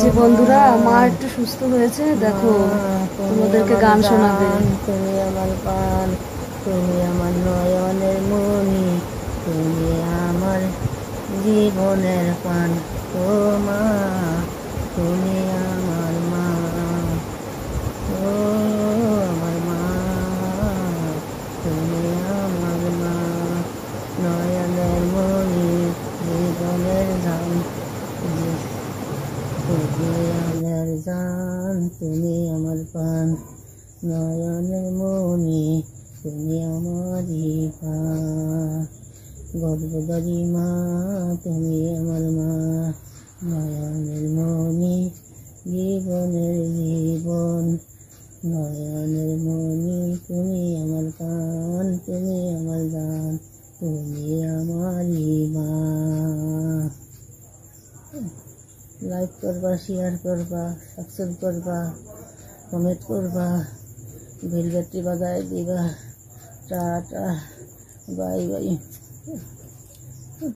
যে বন্ধুরা মা একটু সুস্থ হয়েছে, দেখো তোমাদেরকে গান শোনাবে। তুমি আমার প্রাণ, তুমি আমার নয়নের মণি, তুমি আমার জীবনের প্রাণ। ও মা, তুমি আমার মা, ও আমার মা, তুমি আমার মা, নয়নের মণি, জীবনের জান, তুমি আমার জান, তুমি আমার প্রাণ, নয়নের মণি, তুমি আমারই প্রাণ। গর্ভধারী মা, তুমি আমার মা, নয়নের মণি, জীবনের জীবন, নয়নের মণি, তুমি আমার প্রাণ, তুমি আমার জান, তুমি আমারই মা। লাইক করবা, শেয়ার করবা, সাবস্ক্রাইব করবা, কমেন্ট করবা, বেল বাটন বাজায় দিবা। Tata, bye bye.